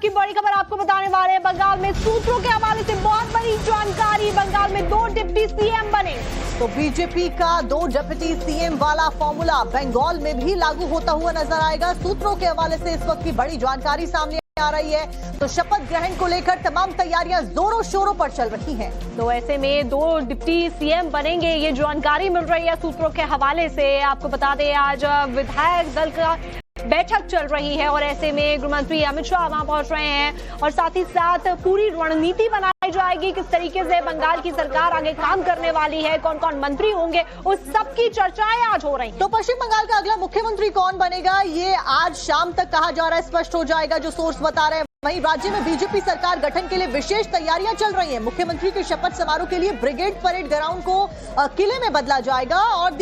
की बड़ी खबर आपको बताने वाले हैं। बंगाल में सूत्रों के हवाले से बहुत बड़ी जानकारी। बंगाल में 2 डिप्टी सीएम बने। तो बीजेपी का 2 डिप्टी सीएम वाला फॉर्मूला बंगाल में भी लागू होता हुआ नजर आएगा। सूत्रों के हवाले से इस वक्त की बड़ी जानकारी सामने आ रही है। तो शपथ ग्रहण को लेकर तमाम तैयारियां जोरों शोरों पर चल रही हैं। तो ऐसे में 2 डिप्टी सीएम बनेंगे, ये जानकारी मिल रही है सूत्रों के हवाले से। आपको बता दें आज विधायक दल का बैठक चल रही है और ऐसे में गृहमंत्री अमित शाह वहां पहुंच रहे हैं और साथ ही साथ पूरी रणनीति बनाई जाएगी। किस तरीके से बंगाल की सरकार आगे काम करने वाली है, कौन कौन मंत्री होंगे, उस सब की चर्चाएं आज हो रही हैं। तो पश्चिम बंगाल का अगला मुख्यमंत्री कौन बनेगा, ये आज शाम तक कहा जा रहा है, स्पष्ट हो जाएगा, जो सोर्स बता रहे हैं। वहीं राज्य में बीजेपी सरकार गठन के लिए विशेष तैयारियां चल रही हैं। मुख्यमंत्री के शपथ समारोह के लिए ब्रिगेड परेड ग्राउंड को किले में बदला जाएगा और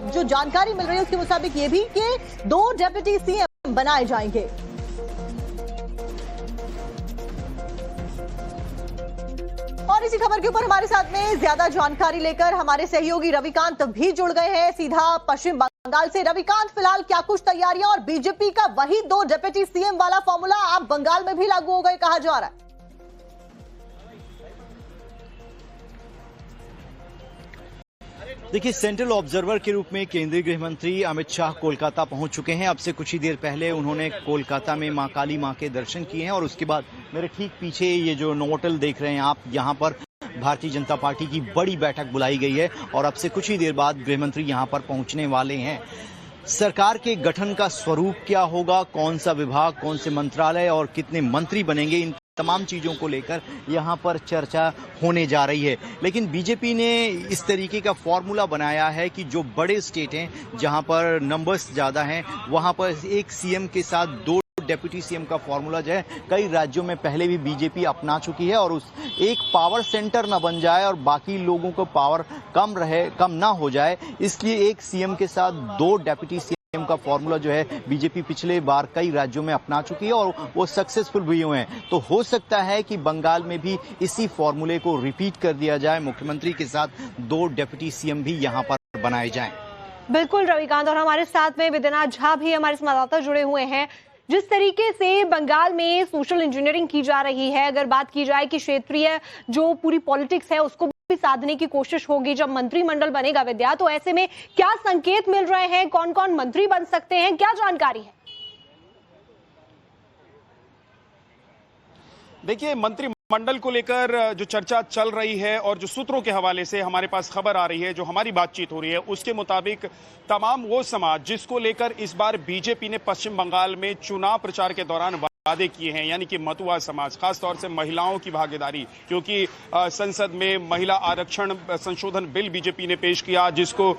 जो जानकारी मिल रही है उसके मुताबिक ये भी कि 2 डिप्टी सीएम बनाए जाएंगे। और इसी खबर के ऊपर हमारे साथ में ज्यादा जानकारी लेकर हमारे सहयोगी रविकांत भी जुड़ गए हैं सीधा पश्चिम बंगाल से। रविकांत, फिलहाल क्या कुछ तैयारियां और बीजेपी का वही 2 डिप्टी सीएम वाला फॉर्मूला आप बंगाल में भी लागू हो गए कहा जा रहा है? देखिए, सेंट्रल ऑब्जर्वर के रूप में केंद्रीय गृह मंत्री अमित शाह कोलकाता पहुंच चुके हैं। अब से कुछ ही देर पहले उन्होंने कोलकाता में मां काली मां के दर्शन किए हैं और उसके बाद मेरे ठीक पीछे ये जो नोवोटेल देख रहे हैं आप, यहाँ पर भारतीय जनता पार्टी की बड़ी बैठक बुलाई गई है और अब से कुछ ही देर बाद गृह मंत्री यहाँ पर पहुंचने वाले हैं। सरकार के गठन का स्वरूप क्या होगा, कौन सा विभाग, कौन से मंत्रालय और कितने मंत्री बनेंगे, इन तमाम चीजों को लेकर यहां पर चर्चा होने जा रही है। लेकिन बीजेपी ने इस तरीके का फॉर्मूला बनाया है कि जो बड़े स्टेट हैं जहां पर नंबर्स ज्यादा हैं वहां पर एक सीएम के साथ 2 डिप्टी सीएम का फॉर्मूला जो है कई राज्यों में पहले भी बीजेपी अपना चुकी है और उस एक पावर सेंटर न बन जाए और बाकी लोगों को पावर कम ना हो जाए, इसलिए एक सीएम के साथ 2 डिप्टी सीएम का फॉर्मूला जो है बीजेपी पिछले बार कई राज्यों में अपना चुकी है और वो सक्सेसफुल भी हुए हैं। तो हो सकता है कि बंगाल में भी इसी फॉर्मूले को रिपीट कर दिया जाए, मुख्यमंत्री के साथ 2 डिप्टी सीएम भी यहां पर बनाए जाएं। बिल्कुल रविकांत, और हमारे साथ में विद्यनाथ झा भी हमारे संवाददाता जुड़े हुए हैं। जिस तरीके से बंगाल में सोशल इंजीनियरिंग की जा रही है, अगर बात की जाए कि क्षेत्रीय जो पूरी पॉलिटिक्स है उसको भी साधने की कोशिश होगी जब मंत्रिमंडल बनेगा विद्या, तो ऐसे में क्या संकेत मिल रहे हैं, कौन कौन मंत्री बन सकते हैं, क्या जानकारी है? देखिए, मंत्रिमंडल को लेकर जो चर्चा चल रही है और जो सूत्रों के हवाले से हमारे पास खबर आ रही है, जो हमारी बातचीत हो रही है, उसके मुताबिक तमाम वो समाज जिसको लेकर इस बार बीजेपी ने पश्चिम बंगाल में चुनाव प्रचार के दौरान वादे किए हैं, यानी कि मतुआ समाज, खासतौर से महिलाओं की भागीदारी, क्योंकि संसद में महिला आरक्षण संशोधन बिल बीजेपी ने पेश किया जिसको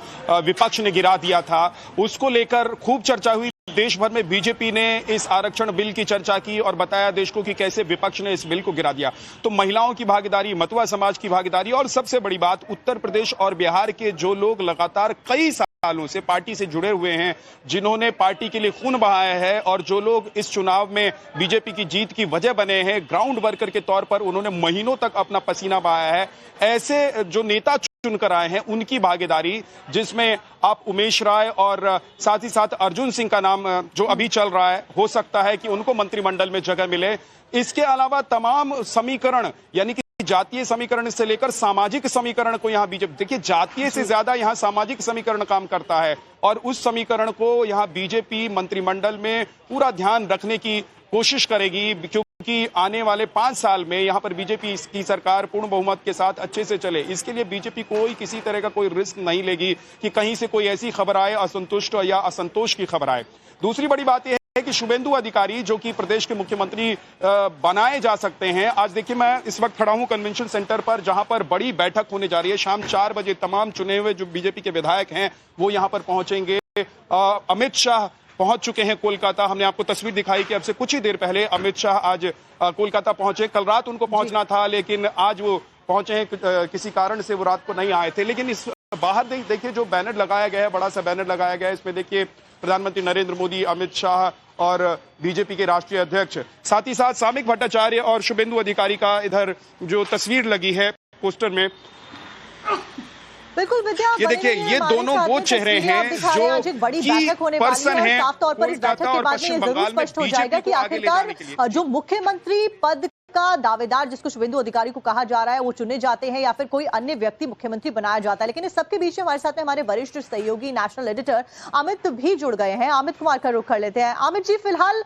विपक्ष ने गिरा दिया था, उसको लेकर खूब चर्चा हुई। देश भर में बीजेपी ने इस आरक्षण बिल की चर्चा की और बताया देश को कि कैसे विपक्ष ने इस बिल को गिरा दिया। तो महिलाओं की भागीदारी, मतुआ समाज की भागीदारी और सबसे बड़ी बात, उत्तर प्रदेश और बिहार के जो लोग लगातार कई सालों से पार्टी से जुड़े हुए हैं, जिन्होंने पार्टी के लिए खून बहाया है और जो लोग इस चुनाव में बीजेपी की जीत की वजह बने हैं, ग्राउंड वर्कर के तौर पर उन्होंने महीनों तक अपना पसीना बहाया है, ऐसे जो नेता चुनकर आए हैं उनकी भागीदारी, जिसमें आप उमेश राय और साथ ही साथ अर्जुन सिंह का नाम जो अभी चल रहा है, हो सकता है कि उनको मंत्रिमंडल में जगह मिले। इसके अलावा तमाम समीकरण, यानी कि जातीय समीकरण से लेकर सामाजिक समीकरण को यहाँ बीजेपी, देखिए जातीय से ज्यादा यहाँ सामाजिक समीकरण काम करता है और उस समीकरण को यहाँ बीजेपी मंत्रिमंडल में पूरा ध्यान रखने की कोशिश करेगी, क्योंकि आने वाले 5 साल में यहाँ पर बीजेपी की सरकार पूर्ण बहुमत के साथ अच्छे से चले। इसके लिए बीजेपी कोई किसी तरह का कोई रिस्क नहीं लेगी कि कहीं से कोई ऐसी खबर आए असंतुष्ट या असंतोष की खबर आए। दूसरी बड़ी बात यह है कि शुभेंदु अधिकारी जो कि प्रदेश के मुख्यमंत्री बनाए जा सकते हैं। आज देखिए, मैं इस वक्त खड़ा हूं कन्वेंशन सेंटर पर, जहां पर बड़ी बैठक होने जा रही है। शाम 4 बजे तमाम चुने हुए जो बीजेपी के विधायक हैं वो यहां पर पहुंचेंगे। अमित शाह पहुंच चुके हैं कोलकाता। हमने आपको तस्वीर दिखाई कि अब से कुछ ही देर पहले अमित शाह आज कोलकाता पहुंचे। कल रात उनको पहुंचना था, लेकिन आज वो पहुंचे हैं, किसी कारण से वो रात को नहीं आए थे। लेकिन इस बाहर देखिए जो बैनर लगाया गया है, बड़ा सा बैनर लगाया गया है, इसमें देखिए प्रधानमंत्री नरेंद्र मोदी, अमित शाह और बीजेपी के राष्ट्रीय अध्यक्ष, साथ ही साथ सामिक भट्टाचार्य और शुभेंदु अधिकारी का इधर जो तस्वीर लगी है पोस्टर में, बिल्कुल विद्या, ये देखिए, ये दोनों वो चेहरे हैं जो आज एक बड़ी बैठक होने वाली है। साफ तौर पर इस बैठक के बाद में ये जरूर स्पष्ट हो जाएगा कि आखिरकार जो मुख्यमंत्री पद का दावेदार जिसको शुभेंदु अधिकारी को कहा जा रहा है वो चुने जाते हैं या फिर कोई अन्य व्यक्ति मुख्यमंत्री बनाया जाता है। लेकिन इस सबके बीच में हमारे साथ में हमारे वरिष्ठ सहयोगी नेशनल एडिटर अमित भी जुड़ गए हैं। अमित कुमार का रुख कर लेते हैं। अमित जी, फिलहाल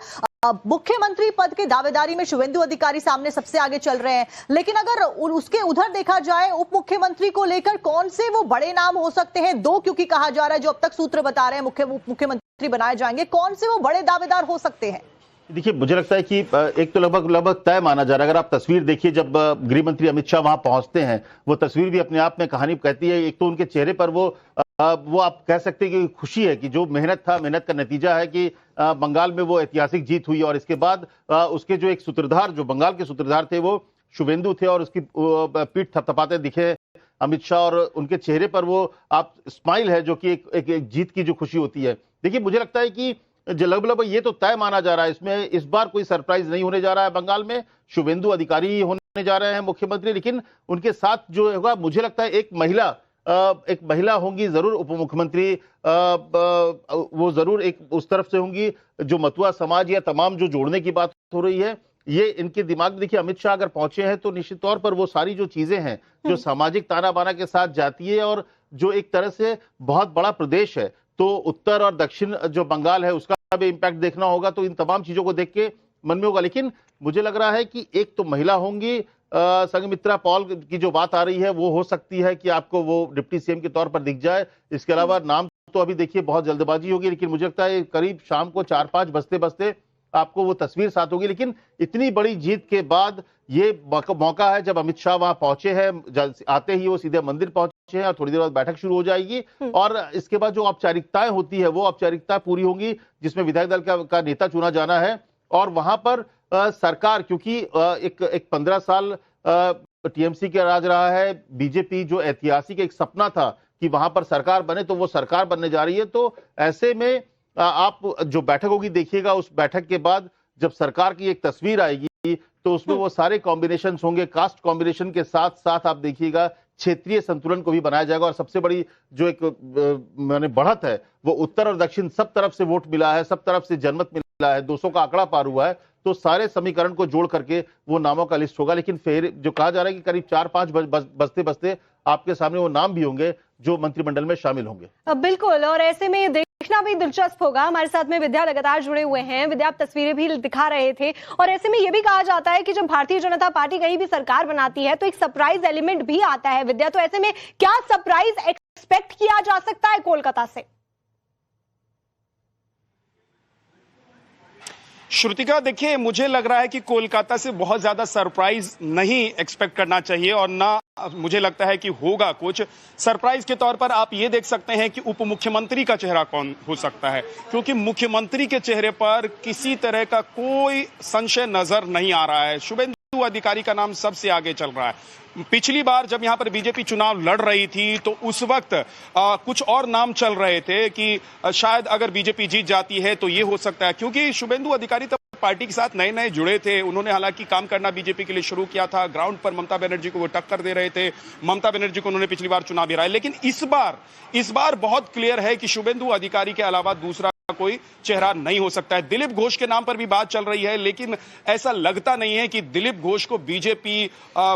मुख्यमंत्री पद के दावेदारी में शुभेंदु अधिकारी सामने सबसे आगे चल रहे हैं, लेकिन अगर उसके उधर देखा जाए उप मुख्यमंत्री को लेकर कौन से वो बड़े नाम हो सकते हैं? दो क्योंकि कहा जा रहा है, जो अब तक सूत्र बता रहे हैं मुख्यमंत्री बनाए जाएंगे, कौन से वो बड़े दावेदार हो सकते हैं? देखिए, मुझे लगता है कि एक तो लगभग तय माना जा रहा है। अगर आप तस्वीर देखिए, जब गृह मंत्री अमित शाह वहां पहुंचते हैं, वो तस्वीर भी अपने आप में कहानी कहती है। एक तो उनके चेहरे पर वो आप कह सकते हैं कि खुशी है कि जो मेहनत का नतीजा है कि बंगाल में वो ऐतिहासिक जीत हुई। और इसके बाद उसके जो एक सूत्रधार, जो बंगाल के सूत्रधार थे, वो शुभेंदु थे और उसकी पीठ थपथपाते दिखे अमित शाह, और उनके चेहरे पर वो आप स्माइल है जो कि एक जीत की जो खुशी होती है। देखिए, मुझे लगता है कि लगभग ये तो तय माना जा रहा है, इसमें इस बार कोई सरप्राइज नहीं होने जा रहा है। बंगाल में शुभेंदु अधिकारी ही होने जा रहे हैं मुख्यमंत्री, लेकिन उनके साथ जो होगा, मुझे लगता है एक महिला होंगी जरूर उप मुख्यमंत्री। वो जरूर एक उस तरफ से होंगी जो मतुआ समाज या तमाम जो जोड़ने की बात हो रही है, ये इनके दिमाग में। देखिए, अमित शाह अगर पहुंचे हैं तो निश्चित तौर पर वो सारी जो चीजें हैं जो सामाजिक ताना बाना के साथ जाती है, और जो एक तरह से बहुत बड़ा प्रदेश है, तो उत्तर और दक्षिण जो बंगाल है उसका भी इंपैक्ट देखना होगा। तो इन तमाम चीजों को देख के मन में होगा। लेकिन मुझे लग रहा है कि एक तो महिला होंगी, संघमित्रा पॉल की जो बात आ रही है वो हो सकती है कि आपको वो डिप्टी सीएम के तौर पर दिख जाए। इसके अलावा नाम तो अभी देखिए बहुत जल्दबाजी होगी, लेकिन मुझे लगता है करीब शाम को 4-5 बजते आपको वो तस्वीर साथ होगी। लेकिन इतनी बड़ी जीत के बाद ये मौका है, जब अमित शाह वहां पहुंचे हैं, आते ही वो सीधे मंदिर पहुंचे हैं और थोड़ी देर बाद बैठक शुरू हो जाएगी। और इसके बाद जो औपचारिकताएं होती है वो औपचारिकता पूरी होंगी, जिसमें विधायक दल का नेता चुना जाना है। और वहां पर सरकार, क्योंकि एक 15 साल टीएमसी का राज रहा है, बीजेपी जो ऐतिहासिक एक सपना था कि वहां पर सरकार बने, तो वो सरकार बनने जा रही है। तो ऐसे में आप जो बैठक होगी देखिएगा, उस बैठक के बाद जब सरकार की एक तस्वीर आएगी तो उसमें वो सारे कॉम्बिनेशन होंगे। कास्ट कॉम्बिनेशन के साथ साथ आप देखिएगा क्षेत्रीय संतुलन को भी बनाया जाएगा। और सबसे बड़ी जो एक माने बढ़त है, वो उत्तर और दक्षिण सब तरफ से वोट मिला है, सब तरफ से जनमत मिला है, 200 का आंकड़ा पार हुआ है। तो सारे समीकरण को जोड़ करके वो नामों का लिस्ट होगा। लेकिन फिर जो कहा जा रहा है कि करीब 4-5 बजते आपके सामने वो नाम भी होंगे जो मंत्रिमंडल में शामिल होंगे। बिल्कुल, और ऐसे में देखना भी दिलचस्प होगा। हमारे साथ में विद्या लगातार जुड़े हुए हैं। विद्या, आप तस्वीरें भी दिखा रहे थे, और ऐसे में ये भी कहा जाता है कि जब भारतीय जनता पार्टी कहीं भी सरकार बनाती है तो एक सरप्राइज एलिमेंट भी आता है। विद्या, तो ऐसे में क्या सरप्राइज एक्सपेक्ट किया जा सकता है कोलकाता से? श्रुतिका, देखिए, मुझे लग रहा है कि कोलकाता से बहुत ज्यादा सरप्राइज नहीं एक्सपेक्ट करना चाहिए, और ना मुझे लगता है कि होगा कुछ। सरप्राइज के तौर पर आप ये देख सकते हैं कि उप मुख्यमंत्री का चेहरा कौन हो सकता है, क्योंकि मुख्यमंत्री के चेहरे पर किसी तरह का कोई संशय नजर नहीं आ रहा है। शुभेंदु अधिकारी का नाम सबसे आगे चल रहा है। पिछली बार जब यहां पर बीजेपी चुनाव लड़ रही थी तो उस वक्त कुछ और नाम चल रहे थे कि शायद अगर बीजेपी जीत जाती है तो ये हो सकता है, क्योंकि शुभेंदु अधिकारी तब पार्टी के साथ नए जुड़े थे। उन्होंने हालांकि काम करना बीजेपी के लिए शुरू किया था। ग्राउंड पर ममता बनर्जी को वो टक्कर दे रहे थे। ममता बनर्जी को उन्होंने पिछली बार चुनाव हराया। लेकिन इस बार बहुत क्लियर है कि शुभेंदु अधिकारी के अलावा दूसरा कोई चेहरा नहीं हो सकता है। दिलीप घोष के नाम पर भी बात चल रही है, लेकिन ऐसा लगता नहीं है कि दिलीप घोष को बीजेपी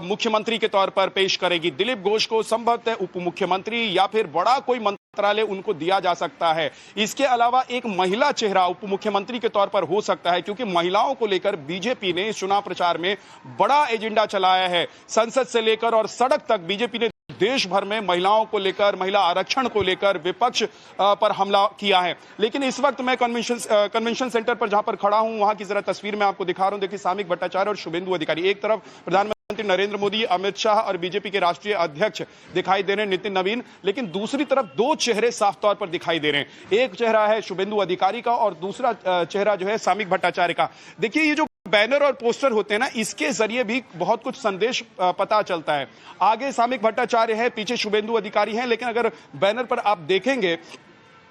मुख्यमंत्री के तौर पर पेश करेगी। दिलीप घोष को संभवतः उप मुख्यमंत्री या फिर बड़ा कोई मंत्रालय उनको दिया जा सकता है। इसके अलावा एक महिला चेहरा उप मुख्यमंत्री के तौर पर हो सकता है, क्योंकि महिलाओं को लेकर बीजेपी ने चुनाव प्रचार में बड़ा एजेंडा चलाया है। संसद से लेकर और सड़क तक बीजेपी ने देश भर में महिलाओं को लेकर, महिला आरक्षण को लेकर विपक्ष पर हमला किया है। लेकिन इस वक्त मैं कन्वेंशन सेंटर पर जहां पर खड़ा हूं, वहां की जरा तस्वीर मैं आपको दिखा रहा हूं। देखिए, सामिक भट्टाचार्य और शुभेंदु अधिकारी, एक तरफ प्रधानमंत्री नरेंद्र मोदी, अमित शाह और बीजेपी के राष्ट्रीय अध्यक्ष दिखाई दे रहे हैं, नितिन नवीन, लेकिन दूसरी तरफ दो चेहरे साफ तौर पर दिखाई दे रहे हैं। एक चेहरा है शुभेंदु अधिकारी का और दूसरा चेहरा जो है सामिक भट्टाचार्य का। देखिए, ये जो बैनर और पोस्टर होते हैं ना, इसके जरिए भी बहुत कुछ संदेश पता चलता है। आगे सामिक भट्टाचार्य है, पीछे शुभेंदु अधिकारी हैं, लेकिन अगर बैनर पर आप देखेंगे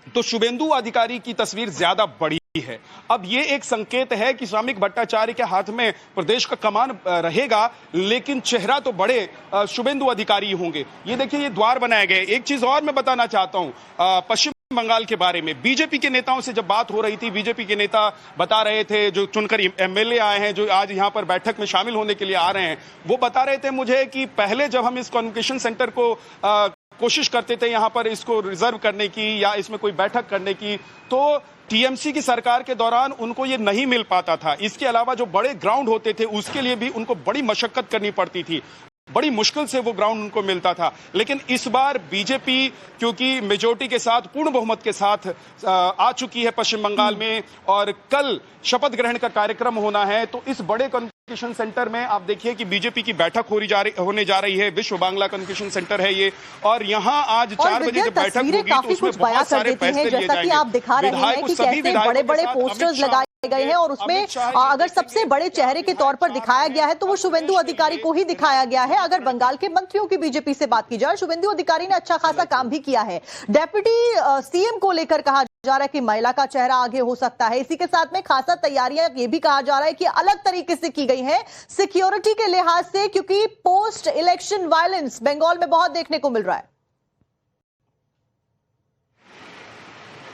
तो शुभेंदु अधिकारी की तस्वीर ज्यादा बड़ी है। अब ये एक संकेत है कि श्रमिक भट्टाचार्य के हाथ में प्रदेश का कमान रहेगा, लेकिन चेहरा तो बड़े शुभेंदु अधिकारी होंगे। ये देखिए, ये द्वार बनाए गए। एक चीज और मैं बताना चाहता हूं पश्चिम बंगाल के बारे में। बीजेपी के नेताओं से जब बात हो रही थी, बीजेपी के नेता बता रहे थे, जो चुनकर एमएलए आए हैं, जो आज यहां पर बैठक में शामिल होने के लिए आ रहे हैं, वो बता रहे थे मुझे कि पहले जब हम इस कन्वेंशन सेंटर को कोशिश करते थे यहां पर इसको रिजर्व करने की या इसमें कोई बैठक करने की, तो टीएमसी की सरकार के दौरान उनको ये नहीं मिल पाता था। इसके अलावा जो बड़े ग्राउंड होते थे उसके लिए भी उनको बड़ी मशक्कत करनी पड़ती थी, बड़ी मुश्किल से वो ग्राउंड उनको मिलता था। लेकिन इस बार बीजेपी क्योंकि मेजोरिटी के साथ, पूर्ण बहुमत के साथ आ चुकी है पश्चिम बंगाल में, और कल शपथ ग्रहण का कार्यक्रम होना है, तो इस बड़े कन्वेंशन सेंटर में आप देखिए कि बीजेपी की बैठक होने जा रही है। विश्व बांग्ला कन्वेंशन सेंटर है ये, और यहाँ आज 4 बजे जब बैठक होगी तो उसमें बहुत सारे फैसले लिए जाएंगे। जैसा कि आप दिखा रहे हैं कि कैसे बड़े-बड़े पोस्टर्स लगाए गए हैं, और उसमें अगर सबसे बड़े चेहरे के तौर पर दिखाया गया है तो वो शुभेंदु अधिकारी को ही दिखाया गया है। अगर बंगाल के मंत्रियों की बीजेपी से बात की जाए, शुभेंदु अधिकारी ने अच्छा खासा काम भी किया है। डेप्यूटी सीएम को लेकर कहा जा रहा है कि महिला का चेहरा आगे हो सकता है। इसी के साथ में खासा तैयारियां ये भी कहा जा रहा है कि अलग तरीके से की गई है सिक्योरिटी के लिहाज से, क्योंकि पोस्ट इलेक्शन वायलेंस बंगाल में बहुत देखने को मिल रहा है।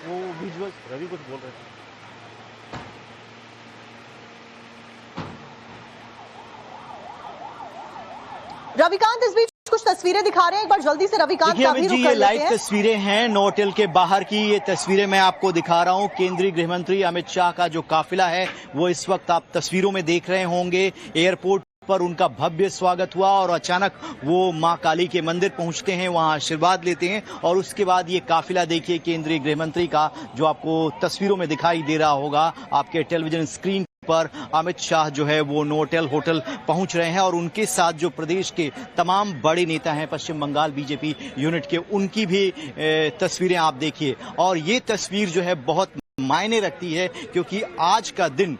वो विजुअल्स रवि कुछ बोल रहे थे। रविकांत इस बीच कुछ तस्वीरें दिखा रहे हैं, एक बार जल्दी से रविकांत का भी रुख कर ये लेते लाइव हैं। तस्वीरें हैं नोटेल के बाहर की। ये तस्वीरें मैं आपको दिखा रहा हूं। केंद्रीय गृह मंत्री अमित शाह का जो काफिला है वो इस वक्त आप तस्वीरों में देख रहे होंगे। एयरपोर्ट पर उनका भव्य स्वागत हुआ और अचानक वो मां काली के मंदिर पहुंचते हैं, वहां आशीर्वाद लेते हैं, और उसके बाद ये काफिला देखिए केंद्रीय गृह मंत्री का, जो आपको तस्वीरों में दिखाई दे रहा होगा आपके टेलीविजन स्क्रीन पर। अमित शाह जो है वो नोटेल होटल पहुंच रहे हैं, और उनके साथ जो प्रदेश के तमाम बड़े नेता हैं पश्चिम बंगाल बीजेपी यूनिट के, उनकी भी तस्वीरें आप देखिए। और ये तस्वीर जो है बहुत मायने रखती है, क्योंकि आज का दिन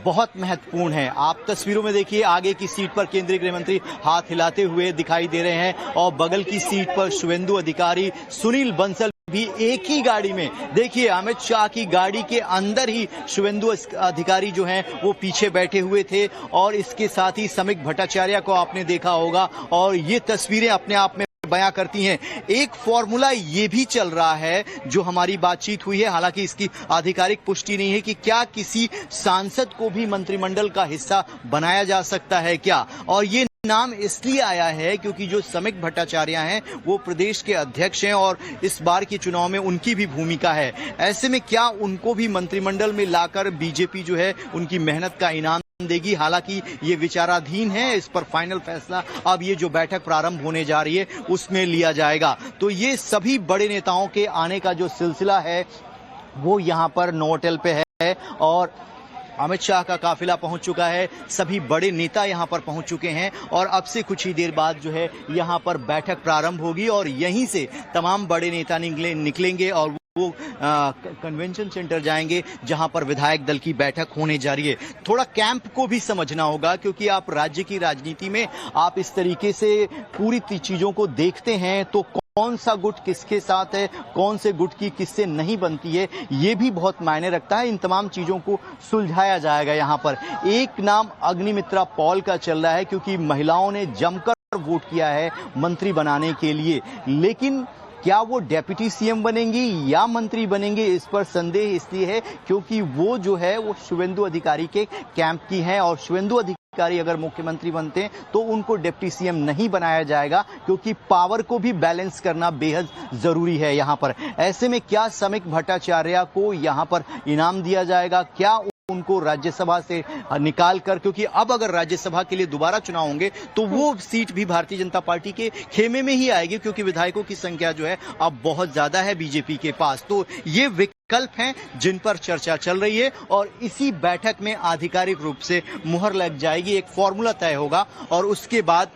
बहुत महत्वपूर्ण है। आप तस्वीरों में देखिए, आगे की सीट पर केंद्रीय गृह मंत्री हाथ हिलाते हुए दिखाई दे रहे हैं, और बगल की सीट पर शुभेंदु अधिकारी, सुनील बंसल भी एक ही गाड़ी में। देखिए अमित शाह की गाड़ी के अंदर ही शुभेंदु अधिकारी जो हैं वो पीछे बैठे हुए थे, और इसके साथ ही श्रमिक भट्टाचार्य को आपने देखा होगा। और ये तस्वीरें अपने आप में बयां करती हैं। एक फॉर्मूला ये भी चल रहा है, जो हमारी बातचीत हुई है, हालांकि इसकी आधिकारिक पुष्टि नहीं है, कि क्या किसी सांसद को भी मंत्रिमंडल का हिस्सा बनाया जा सकता है क्या। और ये नाम इसलिए आया है क्योंकि जो श्रमिक भट्टाचार्य हैं वो प्रदेश के अध्यक्ष हैं, और इस बार के चुनाव में उनकी भी भूमिका है। ऐसे में क्या उनको भी मंत्रिमंडल में लाकर बीजेपी जो है उनकी मेहनत का इनाम देगी। हालांकि ये विचाराधीन है, इस पर फाइनल फैसला अब ये जो बैठक प्रारंभ होने जा रही है उसमें लिया जाएगा। तो ये सभी बड़े नेताओं के आने का जो सिलसिला है वो यहाँ पर नोटेल पे है, और अमित शाह का काफिला पहुंच चुका है, सभी बड़े नेता यहां पर पहुंच चुके हैं, और अब से कुछ ही देर बाद जो है यहां पर बैठक प्रारंभ होगी, और यहीं से तमाम बड़े नेता निकलेंगे और वो कन्वेंशन सेंटर जाएंगे जहां पर विधायक दल की बैठक होने जा रही है। थोड़ा कैंप को भी समझना होगा, क्योंकि आप राज्य की राजनीति में आप इस तरीके से पूरी चीजों को देखते हैं, तो कौन सा गुट किसके साथ है, कौन से गुट की किससे नहीं बनती है, ये भी बहुत मायने रखता है। इन तमाम चीजों को सुलझाया जाएगा। यहाँ पर एक नाम अग्निमित्रा पॉल का चल रहा है, क्योंकि महिलाओं ने जमकर वोट किया है मंत्री बनाने के लिए, लेकिन क्या वो डेप्यूटी सीएम बनेंगी या मंत्री बनेंगे, इस पर संदेह इसलिए है क्योंकि वो जो है वो शुभेंदु अधिकारी के कैंप की हैं, और शुभेंदु अधिकारी अगर मुख्यमंत्री बनते हैं तो उनको डिप्टी सीएम नहीं बनाया जाएगा, क्योंकि पावर को भी बैलेंस करना बेहद जरूरी है यहाँ पर। ऐसे में क्या श्रमिक भट्टाचार्य को यहाँ पर इनाम दिया जाएगा, क्या उनको राज्यसभा से निकाल कर, क्योंकि अब अगर राज्यसभा के लिए दोबारा चुनाव होंगे तो वो सीट भी भारतीय जनता पार्टी के खेमे में ही आएगी, क्योंकि विधायकों की संख्या जो है अब बहुत ज्यादा है बीजेपी के पास। तो ये विकल्प हैं जिन पर चर्चा चल रही है, और इसी बैठक में आधिकारिक रूप से मुहर लग जाएगी, एक फॉर्मूला तय होगा, और उसके बाद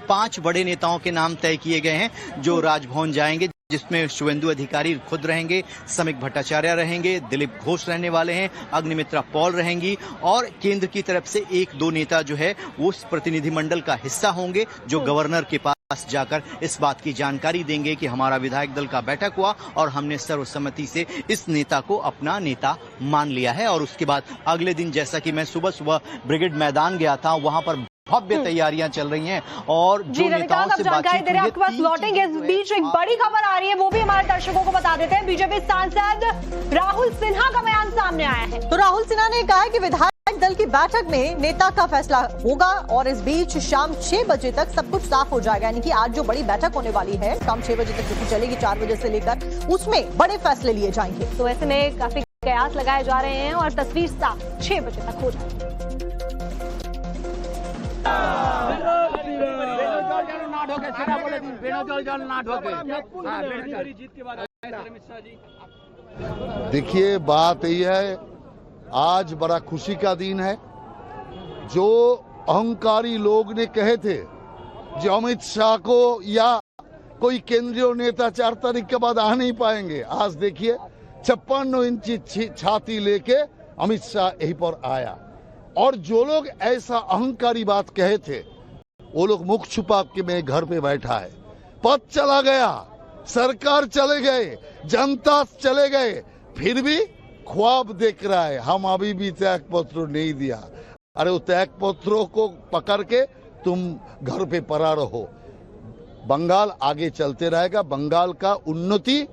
5 बड़े नेताओं के नाम तय किए गए हैं जो राजभवन जाएंगे। जिसमें शुभेंदु अधिकारी खुद रहेंगे, समीक भट्टाचार्य रहेंगे, दिलीप घोष रहने वाले हैं, अग्निमित्रा पॉल रहेंगी और केंद्र की तरफ से 1-2 नेता जो है वो उस प्रतिनिधिमंडल का हिस्सा होंगे जो गवर्नर के पास जाकर इस बात की जानकारी देंगे कि हमारा विधायक दल का बैठक हुआ और हमने सर्वसम्मति से इस नेता को अपना नेता मान लिया है। और उसके बाद अगले दिन जैसा कि मैं सुबह ब्रिगेड मैदान गया था, वहां पर भव्य तैयारियां चल रही हैं और जो नेताओं से जानकारी दे रहे हैं आपके पास लौटेंगे। इस बीच एक बड़ी खबर आ रही है, वो भी हमारे दर्शकों को बता देते हैं। बीजेपी सांसद राहुल सिन्हा का बयान सामने आया है। तो राहुल सिन्हा ने कहा है कि विधायक दल की बैठक में नेता का फैसला होगा और इस बीच शाम 6 बजे तक सब कुछ साफ हो जाएगा। यानी कि आज जो बड़ी बैठक होने वाली है शाम 6 बजे तक जो चलेगी 4 बजे से लेकर, उसमें बड़े फैसले लिए जाएंगे। तो ऐसे में काफी कयास लगाए जा रहे हैं और तस्वीर साफ 6 बजे तक हो जाएगी। देखिए, बात यह है, आज बड़ा खुशी का दिन है। जो अहंकारी लोग ने कहे थे जो अमित शाह को या कोई केंद्रीय नेता 4 तारीख के बाद आ नहीं पाएंगे, आज देखिए 56 इंची छाती लेके अमित शाह यहीं पर आया। और जो लोग ऐसा अहंकारी बात कहे थे वो लोग मुख छुपा के मेरे घर पे बैठा है। पद चला गया, सरकार चले गए, जनता चले गए, फिर भी ख्वाब देख रहा है हम अभी भी त्याग पत्र नहीं दिया। अरे वो त्याग पत्रों को पकड़ के तुम घर पे पड़ा रहो। बंगाल आगे चलते रहेगा। बंगाल का उन्नति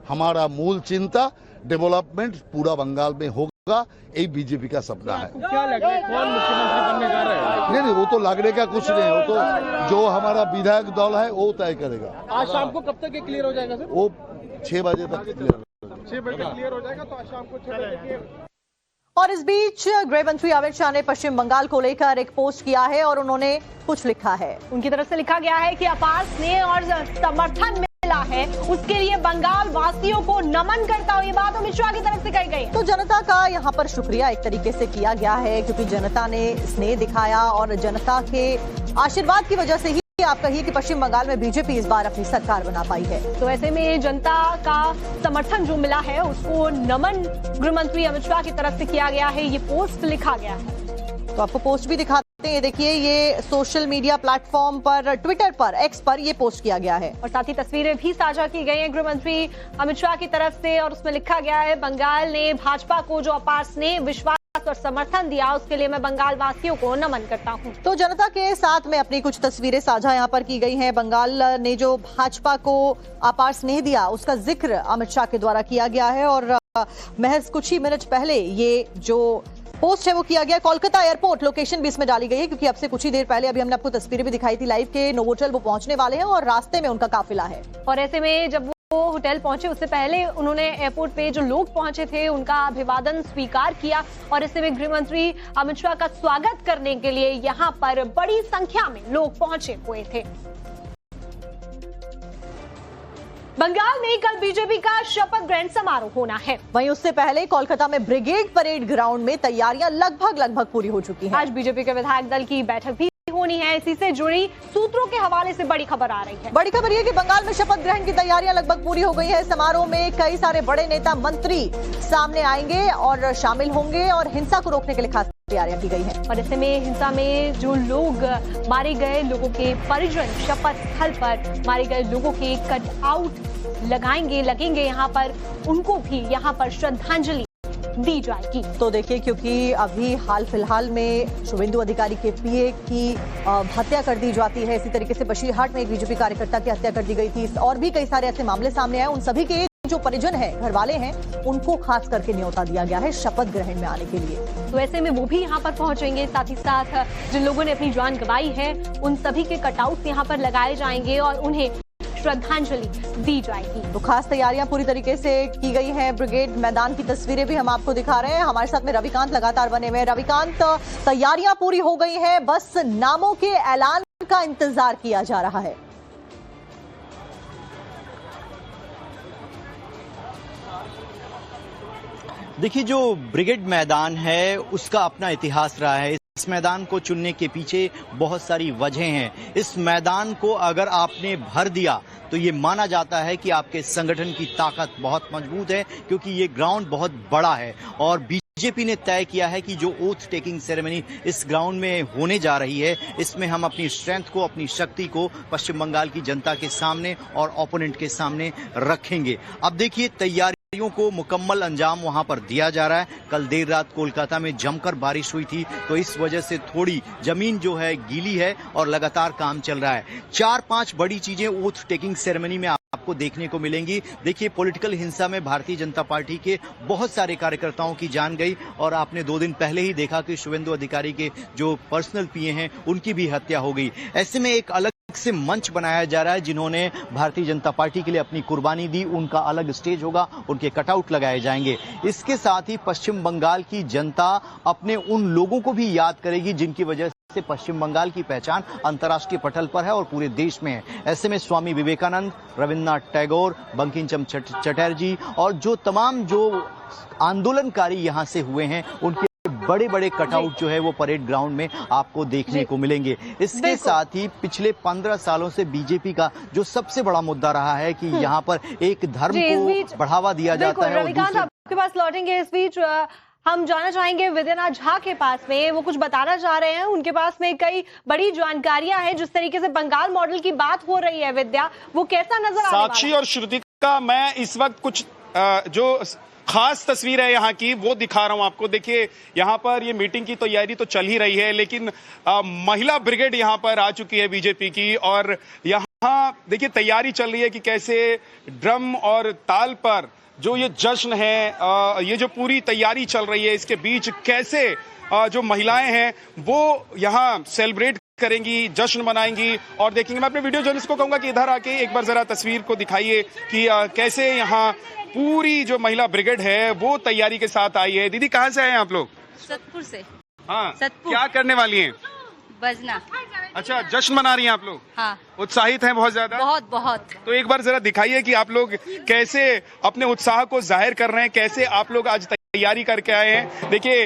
हमारा मूल चिंता, डेवलपमेंट पूरा बंगाल में होगा, यही बीजेपी का सपना है। क्या लग रहा है कौन मुख्यमंत्री बनने जा रहा है? नहीं, वो तो लगने का कुछ नहीं है। वो तो जो हमारा विधायक दल है वो तय करेगा। आज शाम को कब तक ये क्लियर हो जाएगा सर? वो 6 बजे तक क्लियर 6 बजे तक क्लियर हो जाएगा। तो आज शाम को 6 बजे। और इस बीच गृह मंत्री अमित शाह ने पश्चिम बंगाल को लेकर एक पोस्ट किया है और उन्होंने कुछ लिखा है। उनकी तरफ से लिखा गया है कि अपार स्नेह और समर्थन मिला है, उसके लिए बंगाल वासियों को नमन करता हूं। ये बात अमित शाह की तरफ से कही गई। तो जनता का यहाँ पर शुक्रिया एक तरीके से किया गया है, क्योंकि जनता ने स्नेह दिखाया और जनता के आशीर्वाद की वजह से ही आप कहिए कि पश्चिम बंगाल में बीजेपी इस बार अपनी सरकार बना पाई है। तो ऐसे में जनता का समर्थन जो मिला है उसको नमन गृह मंत्री अमित शाह की तरफ से किया गया है। ये पोस्ट लिखा गया है। तो आपको पोस्ट भी दिखाते हैं। देखिए, ये सोशल मीडिया प्लेटफॉर्म पर, ट्विटर पर, एक्स पर ये पोस्ट किया गया है और साथ ही तस्वीरें भी साझा की गई हैं गृह मंत्री अमित शाह की तरफ से। और उसमें लिखा गया है, बंगाल ने भाजपा को जो अपार स्नेह, विश्वास और समर्थन दिया, उसके लिए मैं बंगाल वासियों को नमन करता हूं। तो जनता के साथ में अपनी कुछ तस्वीरें साझा यहाँ पर की गई हैं। बंगाल ने जो भाजपा को अपार स्नेह दिया उसका जिक्र अमित शाह के द्वारा किया गया है। और महज कुछ ही मिनट पहले ये जो पोस्ट है वो किया गया। कोलकाता एयरपोर्ट लोकेशन भी इसमें डाली गई है, क्योंकि अब से कुछ ही देर पहले अभी हमने आपको तस्वीरें भी दिखाई थी लाइव के नोवोटेल वो पहुंचने वाले हैं और रास्ते में उनका काफिला है। और ऐसे में जब वो होटल पहुंचे उससे पहले उन्होंने एयरपोर्ट पे जो लोग पहुंचे थे उनका अभिवादन स्वीकार किया और ऐसे में गृह मंत्री अमित शाह का स्वागत करने के लिए यहां पर बड़ी संख्या में लोग पहुंचे हुए थे। बंगाल में कल बीजेपी का शपथ ग्रहण समारोह होना है। वहीं उससे पहले कोलकाता में ब्रिगेड परेड ग्राउंड में तैयारियां लगभग पूरी हो चुकी हैं। आज बीजेपी के विधायक दल की बैठक भी होनी है। इसी से जुड़ी सूत्रों के हवाले से बड़ी खबर आ रही है। बड़ी खबर यह कि बंगाल में शपथ ग्रहण की तैयारियां लगभग पूरी हो गई है। समारोह में कई सारे बड़े नेता मंत्री सामने आएंगे और शामिल होंगे और हिंसा को रोकने के लिए खास तैयारियां की गई हैं। और ऐसे में हिंसा में जो लोग मारे गए लोगों के परिजन शपथ स्थल पर मारे गए लोगों के कट आउट लगेंगे यहाँ पर, उनको भी यहाँ पर श्रद्धांजलि दी जाएगी। तो देखिए, क्योंकि अभी हाल फिलहाल में शुभेंदु अधिकारी के पीए की हत्या कर दी जाती है, इसी तरीके से बशीरहाट में एक बीजेपी कार्यकर्ता की हत्या कर दी गई थी और भी कई सारे ऐसे मामले सामने आए। उन सभी के जो परिजन है, घर वाले हैं, उनको खास करके न्योता दिया गया है शपथ ग्रहण में आने के लिए। तो ऐसे में वो भी यहाँ पर पहुंचेंगे। साथ ही साथ जिन लोगों ने अपनी जान गंवाई है उन सभी के कटआउट यहाँ पर लगाए जाएंगे और उन्हें श्रद्धांजलि दी जाएगी। तो खास तैयारियां पूरी तरीके से की गई हैं। ब्रिगेड मैदान की तस्वीरें भी हम आपको दिखा रहे हैं। हमारे साथ में रविकांत लगातार बने हुए हैं। रविकांत, तैयारियां पूरी हो गई हैं, बस नामों के ऐलान का इंतजार किया जा रहा है। देखिए, जो ब्रिगेड मैदान है उसका अपना इतिहास रहा है। इस मैदान को चुनने के पीछे बहुत सारी वजह हैं। इस मैदान को अगर आपने भर दिया तो ये माना जाता है कि आपके संगठन की ताकत बहुत मजबूत है, क्योंकि ये ग्राउंड बहुत बड़ा है और बीजेपी ने तय किया है कि जो ओथ टेकिंग सेरेमनी इस ग्राउंड में होने जा रही है, इसमें हम अपनी स्ट्रेंथ को, अपनी शक्ति को पश्चिम बंगाल की जनता के सामने और ओपोनेंट के सामने रखेंगे। अब देखिए, तैयारियों को मुकम्मल अंजाम वहां पर दिया जा रहा है। कल देर रात कोलकाता में जमकर बारिश हुई थी, तो इस वजह से थोड़ी जमीन जो है गीली है और लगातार काम चल रहा है। 4-5 बड़ी चीजें ओथ टेकिंग सेरेमनी में आपको देखने को मिलेंगी। देखिए, पॉलिटिकल हिंसा में भारतीय जनता पार्टी के बहुत सारे कार्यकर्ताओं की जान गई और आपने 2 दिन पहले ही देखा कि शुभेंदु अधिकारी के जो पर्सनल पीए हैं उनकी भी हत्या हो गई। ऐसे में एक अलग से मंच बनाया जा रहा है। जिन्होंने भारतीय जनता पार्टी के लिए अपनी कुर्बानी दी, उनका अलग स्टेज होगा, उनके कटआउट लगाए जाएंगे। इसके साथ ही पश्चिम बंगाल की जनता अपने उन लोगों को भी याद करेगी जिनकी वजह से पश्चिम बंगाल की पहचान अंतर्राष्ट्रीय पटल पर है और पूरे देश में है। ऐसे में स्वामी विवेकानंद, रविन्द्रनाथ टैगोर, बंकिम चंद्र चटर्जी और जो तमाम जो आंदोलनकारी यहां से हुए हैं, उनके बड़े बड़े कटआउट जो है वो परेड ग्राउंड में आपको देखने को मिलेंगे। इसके साथ ही पिछले 15 सालों से बीजेपी का जो सबसे बड़ा मुद्दा रहा है कि यहाँ पर एक धर्म को बढ़ावा दिया जाता है। रविकांत, आपके पास लौटेंगे। इस बीच हम जानना चाहेंगे विद्यानाथ झा के पास में, वो कुछ बताना चाह रहे हैं। उनके पास में कई बड़ी जानकारियां हैं। जिस तरीके से बंगाल मॉडल की बात हो रही है विद्या, वो कैसा नजर आ रहा है? साक्षी और श्रुति का मैं इस वक्त कुछ जो खास तस्वीर है यहाँ की वो दिखा रहा हूं आपको। देखिए, यहाँ पर ये मीटिंग की तैयारी तो चल ही रही है, लेकिन महिला ब्रिगेड यहाँ पर आ चुकी है बीजेपी की और यहाँ देखिए तैयारी चल रही है कि कैसे ड्रम और ताल पर जो ये जश्न है, ये जो पूरी तैयारी चल रही है, इसके बीच कैसे जो महिलाएं हैं वो यहाँ सेलिब्रेट करेंगी, जश्न मनाएंगी और देखेंगे। मैं अपने वीडियो जर्नलिस्ट को कहूंगा कि इधर आके एक बार जरा तस्वीर को दिखाइए कि कैसे यहाँ पूरी जो महिला ब्रिगेड है वो तैयारी के साथ आई है। दीदी, कहाँ से आए हैं आप लोग? सतपुर से। हाँ, सतपुर। क्या करने वाली हैं? बजना। अच्छा, जश्न मना रही हैं आप लोग? हाँ। उत्साहित हैं बहुत ज्यादा? बहुत बहुत। तो एक बार जरा दिखाइए कि आप लोग कैसे अपने उत्साह को जाहिर कर रहे हैं, कैसे आप लोग आज तैयारी करके आए हैं। देखिए,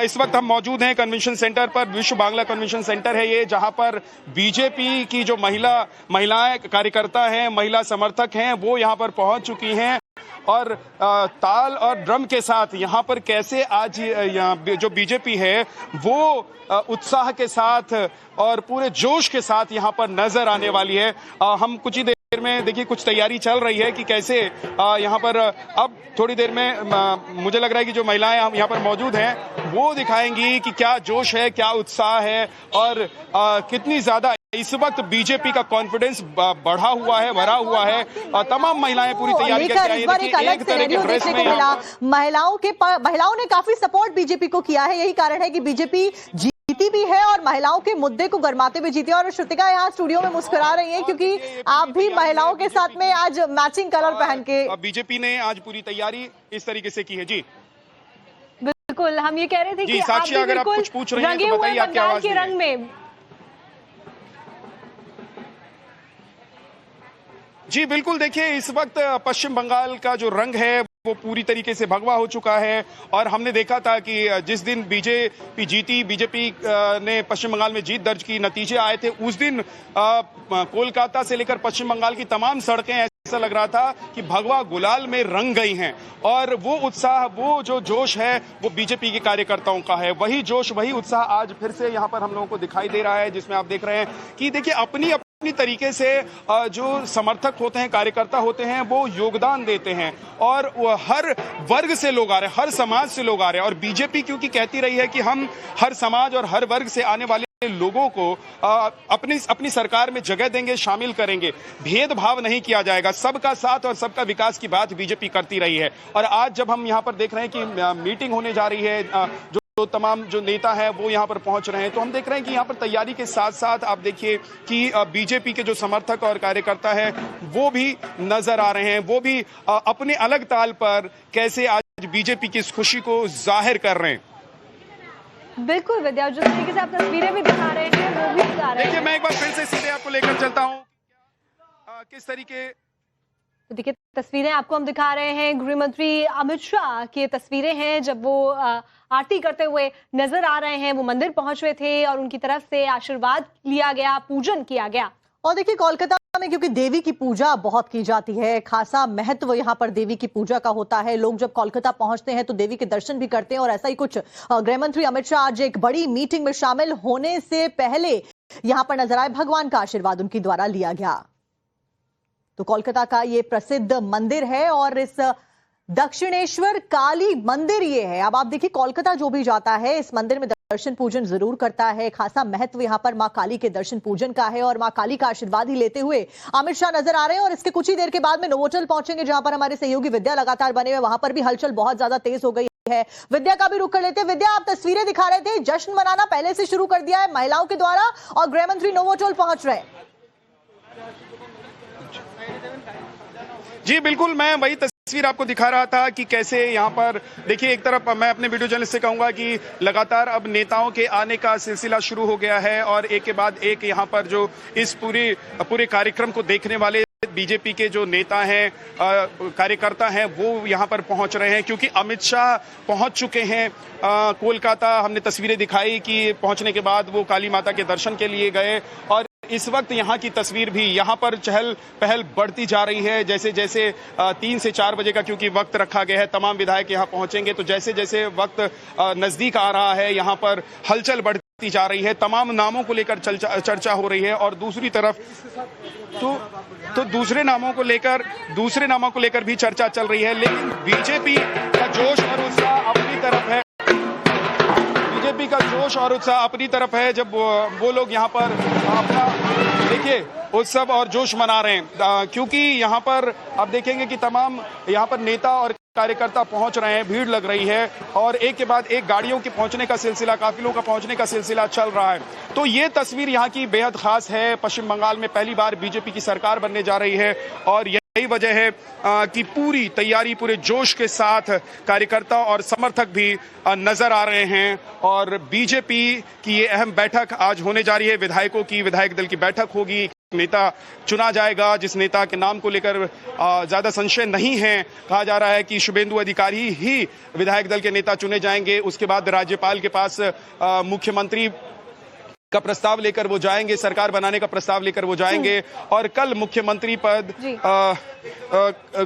इस वक्त हम मौजूद हैं कन्वेंशन सेंटर पर। विश्व बांग्ला कन्वेंशन सेंटर है ये, जहां पर बीजेपी की जो महिलाएं कार्यकर्ता हैं, महिला समर्थक हैं, वो यहां पर पहुंच चुकी हैं और ताल और ड्रम के साथ यहाँ पर कैसे आज यहाँ जो बीजेपी है वो उत्साह के साथ और पूरे जोश के साथ यहाँ पर नजर आने वाली है। हम कुछ ही देर में, देखिए, कुछ तैयारी चल रही है कि कैसे यहाँ पर अब थोड़ी देर में मुझे लग रहा है कि जो महिलाएं यहाँ पर मौजूद हैं वो दिखाएंगी कि क्या जोश है, क्या उत्साह है और कितनी ज्यादा इस वक्त बीजेपी का कॉन्फिडेंस बढ़ा हुआ है, भरा हुआ है। तमाम महिलाएं पूरी तैयारी करके आई हैं। एक अलग सिनेरियो देखने को मिला। महिलाओं ने काफी सपोर्ट बीजेपी को किया है। यही कारण है कि बीजेपी जीती भी है और महिलाओं के मुद्दे को गरमाते हुए जीती है। और श्रुतिका यहाँ स्टूडियो में मुस्कुरा रही हैं क्योंकि आप भी महिलाओं के साथ में आज मैचिंग कलर पहन के। बीजेपी ने आज पूरी तैयारी इस तरीके से की है। जी बिल्कुल, हम ये कह रहे थे कि आप भी अगर आप कुछ पूछ रहे हैं तो बताइए, आपकी आवाज के रंग में। जी बिल्कुल, देखिए, इस वक्त पश्चिम बंगाल का जो रंग है वो पूरी तरीके से भगवा हो चुका है और हमने देखा था कि जिस दिन बीजेपी जीती, बीजेपी ने पश्चिम बंगाल में जीत दर्ज की, नतीजे आए थे, उस दिन कोलकाता से लेकर पश्चिम बंगाल की तमाम सड़कें ऐसा लग रहा था कि भगवा गुलाल में रंग गई हैं और वो उत्साह, वो जो जोश है वो बीजेपी के कार्यकर्ताओं का है। वही जोश, वही उत्साह आज फिर से यहाँ पर हम लोगों को दिखाई दे रहा है, जिसमें आप देख रहे हैं कि देखिए अपनी तरीके से जो समर्थक होते हैं, कार्यकर्ता होते हैं, वो योगदान देते हैं और हर वर्ग से लोग आ रहे हैं, हर समाज से लोग आ रहे हैं। और बीजेपी क्योंकि कहती रही है कि हम हर समाज और हर वर्ग से आने वाले लोगों को अपनी सरकार में जगह देंगे, शामिल करेंगे, भेदभाव नहीं किया जाएगा, सबका साथ और सबका विकास की बात बीजेपी करती रही है। और आज जब हम यहाँ पर देख रहे हैं कि मीटिंग होने जा रही है, जो तमाम जो नेता है वो यहाँ पर पहुंच रहे हैं, तो हम देख रहे हैं कि यहाँ पर तैयारी के साथ साथ आप देखिए कि बीजेपी के जो समर्थक और कार्यकर्ता हैं वो भी नजर आ रहे हैं, वो भी अपने अलग ताल पर कैसे आज बीजेपी की इस खुशी को जाहिर कर रहे हैं। बिल्कुल विद्या, जिस तरीके से आप तस्वीरें भी दिखा रहे हैं वो भी दिखा रहे हैं। देखिए, मैं एक बार फिर से सीधे आपको लेकर चलता हूँ किस तरीके तो देखिए तस्वीरें आपको हम दिखा रहे हैं, गृह मंत्री अमित शाह की तस्वीरें हैं जब वो आरती करते हुए नजर आ रहे हैं। वो मंदिर पहुंचे थे और उनकी तरफ से आशीर्वाद लिया गया, पूजन किया गया। और देखिए कोलकाता में क्योंकि देवी की पूजा बहुत की जाती है, खासा महत्व यहाँ पर देवी की पूजा का होता है। लोग जब कोलकाता पहुंचते हैं तो देवी के दर्शन भी करते हैं और ऐसा ही कुछ गृह मंत्री अमित शाह आज एक बड़ी मीटिंग में शामिल होने से पहले यहाँ पर नजर आए, भगवान का आशीर्वाद उनके द्वारा लिया गया। तो कोलकाता का ये प्रसिद्ध मंदिर है और इस दक्षिणेश्वर काली मंदिर ये है। अब आप देखिए कोलकाता जो भी जाता है इस मंदिर में दर्शन पूजन जरूर करता है। खासा महत्व यहाँ पर मां काली के दर्शन पूजन का है और मां काली का आशीर्वाद ही लेते हुए अमित शाह नजर आ रहे हैं। और इसके कुछ ही देर के बाद में नोवोटेल पहुंचेंगे जहां पर हमारे सहयोगी विद्या लगातार बने हुए, वहां पर भी हलचल बहुत ज्यादा तेज हो गई है। विद्या का भी रुख कर लेते हैं। विद्या, आप तस्वीरें दिखा रहे थे, जश्न मनाना पहले से शुरू कर दिया है महिलाओं के द्वारा और गृह मंत्री नोवोटेल पहुंच रहे हैं। जी बिल्कुल, मैं वही तस्वीर आपको दिखा रहा था कि कैसे यहाँ पर देखिए, एक तरफ मैं अपने वीडियो जर्नलिस्ट से कहूंगा कि लगातार अब नेताओं के आने का सिलसिला शुरू हो गया है और एक के बाद एक यहाँ पर जो इस पूरे कार्यक्रम को देखने वाले बीजेपी के जो नेता हैं, कार्यकर्ता हैं, वो यहाँ पर पहुंच रहे हैं क्योंकि अमित शाह पहुंच चुके हैं कोलकाता। हमने तस्वीरें दिखाई कि पहुंचने के बाद वो काली माता के दर्शन के लिए गए और इस वक्त यहाँ की तस्वीर भी, यहाँ पर चहल पहल बढ़ती जा रही है। जैसे जैसे 3 से 4 बजे का क्योंकि वक्त रखा गया है, तमाम विधायक यहाँ पहुंचेंगे, तो जैसे जैसे वक्त नजदीक आ रहा है यहाँ पर हलचल बढ़ती जा रही है, तमाम नामों को लेकर चर्चा हो रही है। और दूसरी तरफ तो दूसरे नामों को लेकर भी चर्चा चल रही है। लेकिन बीजेपी का जोश और उत्साह अपनी तरफ है, बीजेपी का जोश और उत्साह अपनी तरफ है। जब वो लोग यहाँ पर अपना देखिए उत्सव और जोश मना रहे हैं क्योंकि यहाँ पर आप देखेंगे कि तमाम यहाँ पर नेता और कार्यकर्ता पहुंच रहे हैं, भीड़ लग रही है और एक के बाद एक गाड़ियों के पहुंचने का सिलसिला, काफिलों का पहुंचने का सिलसिला चल रहा है। तो ये तस्वीर यहाँ की बेहद खास है। पश्चिम बंगाल में पहली बार बीजेपी की सरकार बनने जा रही है और यही वजह है कि पूरी तैयारी, पूरे जोश के साथ कार्यकर्ता और समर्थक भी नजर आ रहे हैं और बीजेपी की ये अहम बैठक आज होने जा रही है। विधायकों की, विधायक दल की बैठक होगी, नेता चुना जाएगा जिस नेता के नाम को लेकर ज्यादा संशय नहीं है। कहा जा रहा है कि शुभेंदु अधिकारी ही विधायक दल के नेता चुने जाएंगे। उसके बाद राज्यपाल के पास मुख्यमंत्री का प्रस्ताव लेकर वो जाएंगे, सरकार बनाने का प्रस्ताव लेकर वो जाएंगे और कल मुख्यमंत्री पद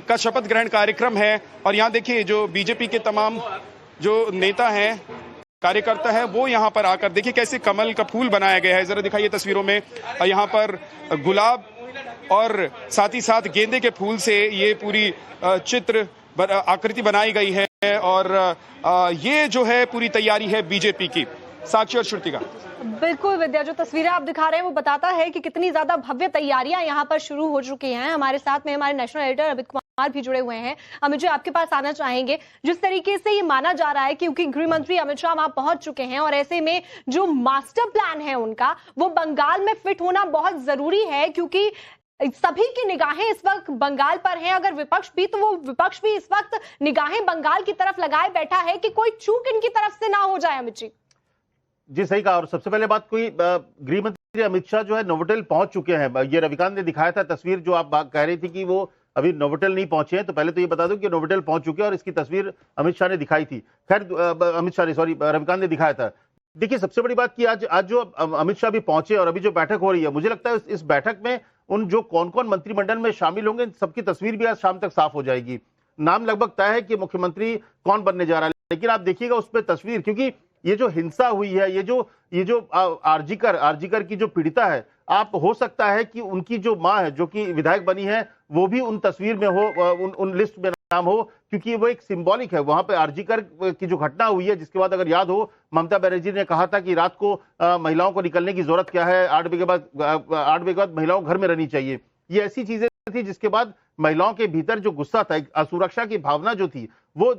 का शपथ ग्रहण कार्यक्रम है। और यहाँ देखिए जो बीजेपी के तमाम जो नेता हैं, कार्यकर्ता है, वो यहाँ पर आकर देखिए कैसे कमल का फूल बनाया गया है, जरा दिखाइए तस्वीरों में। यहाँ पर गुलाब और साथ ही साथ गेंदे के फूल से ये पूरी चित्र आकृति बनाई गई है और ये जो है पूरी तैयारी है बीजेपी की। साक्षी और श्रुतिका। बिल्कुल विद्या, जो तस्वीरें आप दिखा रहे हैं वो बताता है कि कितनी ज्यादा भव्य तैयारियां यहाँ पर शुरू हो चुकी हैं। हमारे साथ में हमारे नेशनल एडिटर अमित कुमार भी जुड़े हुए हैं। अमित जी, आपके पास आना चाहेंगे। जिस तरीके से ये माना जा रहा है क्योंकि गृह मंत्री अमित शाह वहां पहुंच चुके हैं और ऐसे में जो मास्टर प्लान है उनका, वो बंगाल में फिट होना बहुत जरूरी है क्योंकि सभी की निगाहें इस वक्त बंगाल पर हैं। अगर विपक्ष भी, तो वो विपक्ष भी इस वक्त निगाहें बंगाल की तरफ लगाए बैठा है कि कोई चूक इनकी तरफ से ना हो जाए। अमित जी सही कहा। और सबसे पहले बात, कोई गृह मंत्री अमित शाह जो है नोवोटेल पहुंच चुके हैं। ये रविकांत ने दिखाया था तस्वीर, जो आप कह रही थी कि वो अभी नोवोटेल नहीं पहुंचे हैं, तो पहले तो ये बता दूं कि नोवोटेल पहुंच चुके हैं और इसकी तस्वीर अमित शाह ने दिखाई थी। खैर रविकांत ने दिखाया था। देखिए सबसे बड़ी बात कि आज जो अमित शाह भी पहुंचे और अभी जो बैठक हो रही है, मुझे लगता है इस बैठक में उन जो कौन कौन मंत्रिमंडल में शामिल होंगे सबकी तस्वीर भी आज शाम तक साफ हो जाएगी। नाम लगभग तय है कि मुख्यमंत्री कौन बनने जा रहा है, लेकिन आप देखिएगा उस पर तस्वीर, क्योंकि ये जो हिंसा हुई है, ये जो आरजीकर की जो पीड़िता है, आप हो सकता है कि उनकी जो मां है जो कि विधायक बनी है वो भी उन तस्वीर में हो, उन लिस्ट में नाम हो, क्योंकि वो एक सिंबॉलिक है। वहां पे आरजीकर की जो घटना हुई है, जिसके बाद अगर याद हो, ममता बनर्जी ने कहा था कि रात को महिलाओं को निकलने की जरूरत क्या है, 8 बजे के बाद महिलाओं घर में रहनी चाहिए। ये ऐसी चीजें थी जिसके बाद महिलाओं के भीतर जो गुस्सा था, असुरक्षा की भावना जो थी, वो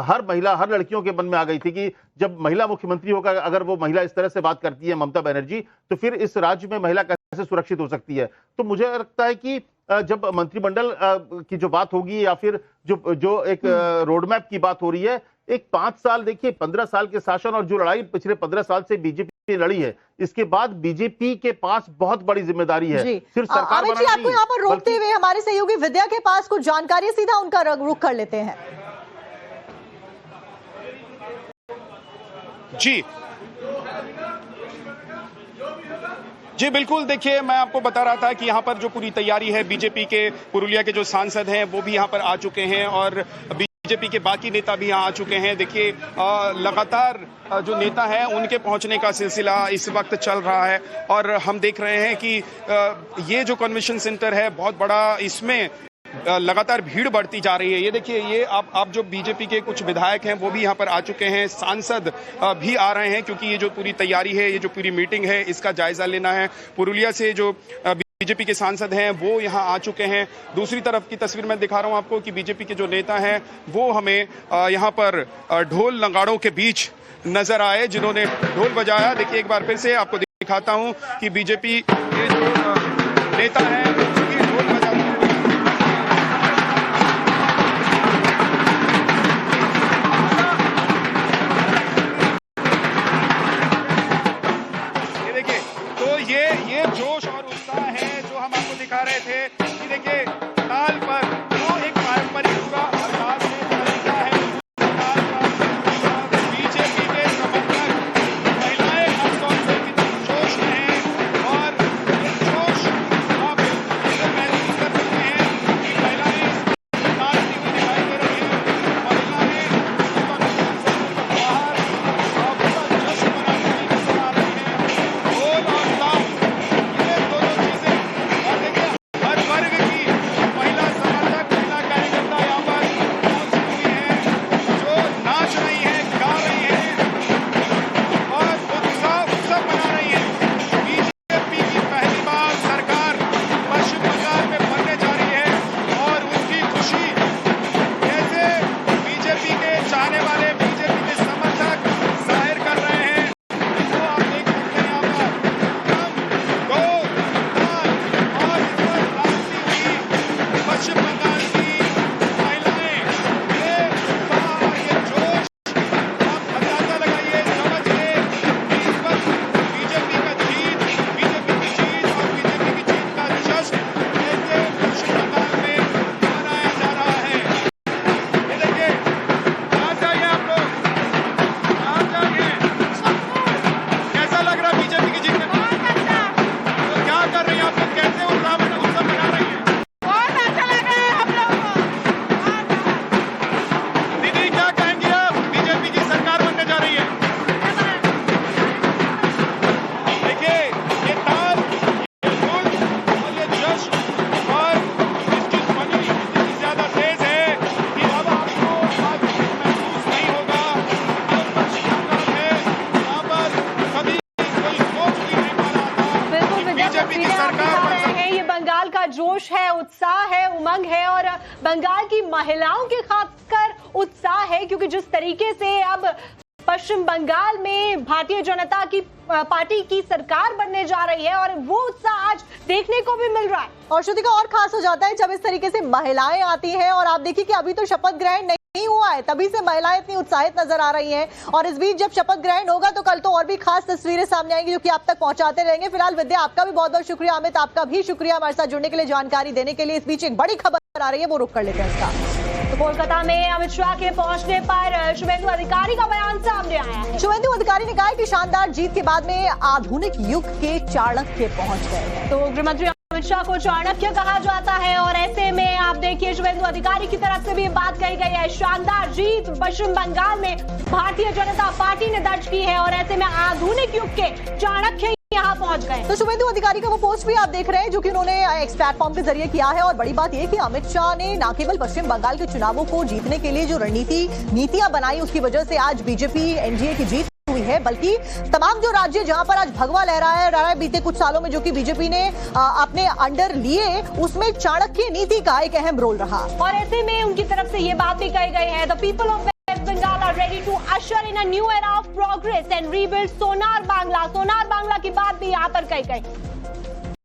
हर महिला, हर लड़कियों के मन में आ गई थी कि जब महिला मुख्यमंत्री होकर अगर वो महिला इस तरह से बात करती है, ममता बनर्जी, तो फिर इस राज्य में महिला कैसे सुरक्षित हो सकती है। तो मुझे लगता है कि जब मंत्रिमंडल की जो बात होगी या फिर जो एक रोड मैप की बात हो रही है, एक 5 साल देखिए, 15 साल के शासन और जो लड़ाई पिछले 15 साल से बीजेपी लड़ी है, इसके बाद बीजेपी के पास बहुत बड़ी जिम्मेदारी है। सिर्फ सरकार अमित जी, आपको यहाँ पर रोकते हुए हमारे सहयोगी विद्या के पास कुछ जानकारी, सीधा उनका रुख कर लेते हैं। जी बिल्कुल, देखिए मैं आपको बता रहा था कि यहाँ पर जो पूरी तैयारी है, बीजेपी के पुरुलिया के जो सांसद हैं वो भी यहाँ पर आ चुके हैं और बीजेपी के बाकी नेता भी यहाँ आ चुके हैं। देखिए लगातार जो नेता हैं उनके पहुंचने का सिलसिला इस वक्त चल रहा है और हम देख रहे हैं कि ये जो कन्वेंशन सेंटर है बहुत बड़ा, इसमें लगातार भीड़ बढ़ती जा रही है। ये देखिए, ये आप जो बीजेपी के कुछ विधायक हैं वो भी यहाँ पर आ चुके हैं, सांसद भी आ रहे हैं, क्योंकि ये जो पूरी तैयारी है, ये जो पूरी मीटिंग है, इसका जायजा लेना है। पुरुलिया से जो बीजेपी के सांसद हैं वो यहाँ आ चुके हैं। दूसरी तरफ की तस्वीर मैं दिखा रहा हूँ आपको कि बीजेपी के जो नेता हैं वो हमें यहाँ पर ढोल नगाड़ों के बीच नजर आए, जिन्होंने ढोल बजाया। देखिए एक बार फिर से आपको दिखाता हूँ कि बीजेपी के जो नेता हैं ढोल बजाते हैं। ये जोश और उत्साह है जो हम आपको दिखा रहे थे कि देखिए ताल पर जो एक पारंपरिक पूरा अंदाज में तरीका है, ताल पर बीजेपी के समर्थक महिलाएं खासतौर से कितने जोश में हैं और ये जोश आप महसूस कर सकते हैं कि महिलाएं नाचती हुई दिखाई दे रही हैं। महिलाएं बाहर पूरा जश्न मनाती हुई नजर आ रही हैं। ढोल और ताल जोश है, उत्साह है, उमंग है और बंगाल की महिलाओं के खासकर उत्साह है, क्योंकि जिस तरीके से अब पश्चिम बंगाल में भारतीय जनता की पार्टी की सरकार बनने जा रही है और वो उत्साह आज देखने को भी मिल रहा है। और श्रुतिका, और खास हो जाता है जब इस तरीके से महिलाएं आती हैं और आप देखिए कि अभी तो शपथ ग्रहण नहीं हुआ है, तभी से महिलाएं इतनी उत्साहित नजर आ रही हैं और इस बीच जब शपथ ग्रहण होगा तो कल तो और भी खास तस्वीरें सामने आएंगी जो कि आप तक पहुंचाते रहेंगे। फिलहाल विद्या, आपका भी बहुत बहुत शुक्रिया। अमित, आपका भी शुक्रिया हमारे साथ जुड़ने के लिए, जानकारी देने के लिए। इस बीच एक बड़ी खबर आ रही है, वो रुक कर लेते हैं इसका। तो कोलकाता में अमित शाह के पहुंचने पर शुभेंदु अधिकारी का बयान सामने आया है। शुभेंदु अधिकारी ने कहा कि शानदार जीत के बाद में आधुनिक युग के चाणक्य पहुंच गए। तो गृहमंत्री अमित शाह को चाणक्य कहा जाता है और ऐसे में आप देखिए शुभेंदु अधिकारी की तरफ से भी बात कही गई है। शानदार जीत पश्चिम बंगाल में भारतीय जनता पार्टी ने दर्ज की है और ऐसे में आधुनिक युग के चाणक्य यहाँ पहुंच गए। तो शुभेंदु अधिकारी का वो पोस्ट भी आप देख रहे हैं जो कि उन्होंने एक्स प्लेटफॉर्म के जरिए किया है। और बड़ी बात यह कि अमित शाह ने न केवल पश्चिम बंगाल के चुनावों को जीतने के लिए जो नीतियां बनाई उसकी वजह से आज बीजेपी एनडीए की जीत हुई है, बल्कि तमाम जो राज्य जहां पर आज भगवा लहरा है बीते कुछ सालों में जो कि बीजेपी ने अपने अंडर लिए, उसमें चाणक्य नीति का एक अहम रोल रहा। और ऐसे में उनकी तरफ से ये बात भी कही गई है, the people of West Bengal are ready to usher in a new era of progress and rebuild Sonar Bangla. Sonar Bangla की बात भी यहाँ पर कही गई।